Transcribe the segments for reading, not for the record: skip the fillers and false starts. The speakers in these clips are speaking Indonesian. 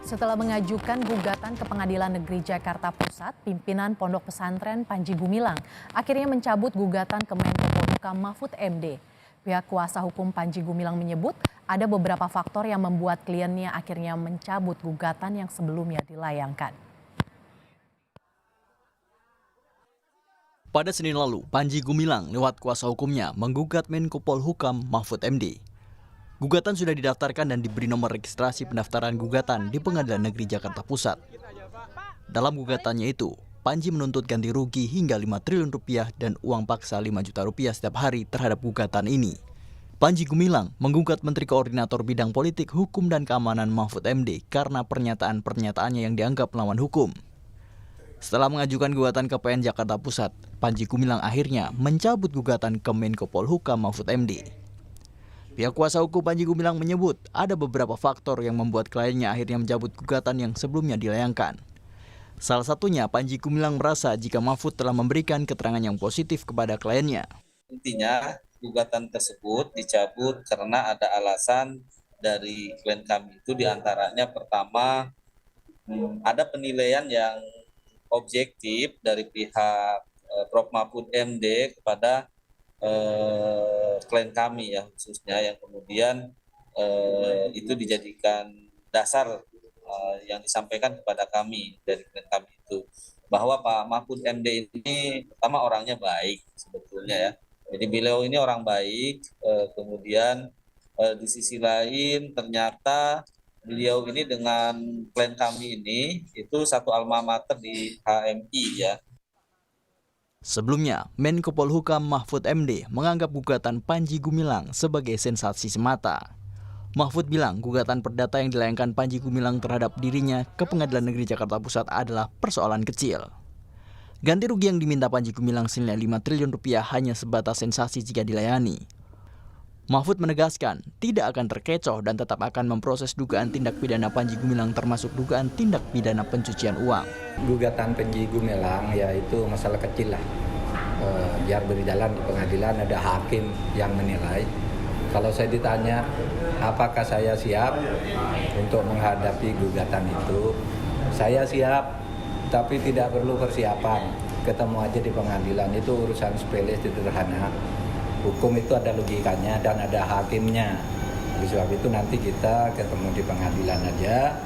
Setelah mengajukan gugatan ke Pengadilan Negeri Jakarta Pusat, pimpinan Pondok Pesantren Panji Gumilang akhirnya mencabut gugatan ke Menko Polhukam Mahfud MD. Pihak kuasa hukum Panji Gumilang menyebut ada beberapa faktor yang membuat kliennya akhirnya mencabut gugatan yang sebelumnya dilayangkan. Pada Senin lalu, Panji Gumilang lewat kuasa hukumnya menggugat Menko Polhukam Mahfud MD. Gugatan sudah didaftarkan dan diberi nomor registrasi pendaftaran gugatan di Pengadilan Negeri Jakarta Pusat. Dalam gugatannya itu, Panji menuntut ganti rugi hingga 5 triliun rupiah dan uang paksa 5 juta rupiah setiap hari terhadap gugatan ini. Panji Gumilang menggugat Menteri Koordinator Bidang Politik, Hukum dan Keamanan Mahfud MD karena pernyataan-pernyataannya yang dianggap melawan hukum. Setelah mengajukan gugatan ke PN Jakarta Pusat, Panji Gumilang akhirnya mencabut gugatan ke Menko Polhukam Mahfud MD. Pihak kuasa hukum Panji Gumilang menyebut ada beberapa faktor yang membuat kliennya akhirnya mencabut gugatan yang sebelumnya dilayangkan. Salah satunya, Panji Gumilang merasa jika Mahfud telah memberikan keterangan yang positif kepada kliennya. Intinya, gugatan tersebut dicabut karena ada alasan dari klien kami itu diantaranya pertama, ada penilaian yang objektif dari pihak Prof. Mahfud MD kepada klien kami ya khususnya yang kemudian itu dijadikan dasar yang disampaikan kepada kami dari klien kami itu bahwa Pak Mahfud MD ini pertama orangnya baik sebetulnya ya. Jadi beliau ini orang baik, kemudian di sisi lain ternyata beliau ini dengan klien kami ini itu satu alma mater di HMI ya. Sebelumnya, Menko Polhukam Mahfud MD menganggap gugatan Panji Gumilang sebagai sensasi semata. Mahfud bilang gugatan perdata yang dilayangkan Panji Gumilang terhadap dirinya ke Pengadilan Negeri Jakarta Pusat adalah persoalan kecil. Ganti rugi yang diminta Panji Gumilang senilai 5 triliun rupiah hanya sebatas sensasi jika dilayani. Mahfud menegaskan tidak akan terkecoh dan tetap akan memproses dugaan tindak pidana Panji Gumilang termasuk dugaan tindak pidana pencucian uang. Gugatan Panji Gumilang yaitu masalah kecil lah. Biar berjalan di pengadilan, ada hakim yang menilai. Kalau saya ditanya apakah saya siap untuk menghadapi gugatan itu, saya siap, tapi tidak perlu persiapan. Ketemu aja di pengadilan, itu urusan sepele sederhana. Hukum itu ada logikanya dan ada hakimnya. Oleh sebab itu nanti kita ketemu di pengadilan aja.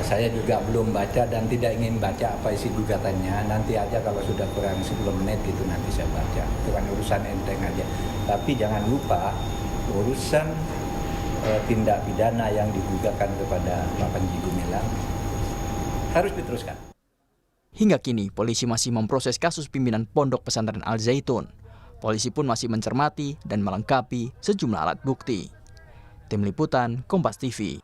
Saya juga belum baca dan tidak ingin baca apa isi gugatannya. Nanti aja kalau sudah kurang 10 menit itu nanti saya baca. Itu kan urusan enteng aja. Tapi jangan lupa urusan tindak pidana yang digugatkan kepada Pak Panji Gumilang harus diteruskan. Hingga kini, polisi masih memproses kasus pimpinan Pondok Pesantren Al Zaitun. Polisi pun masih mencermati dan melengkapi sejumlah alat bukti. Tim Liputan, Kompas TV.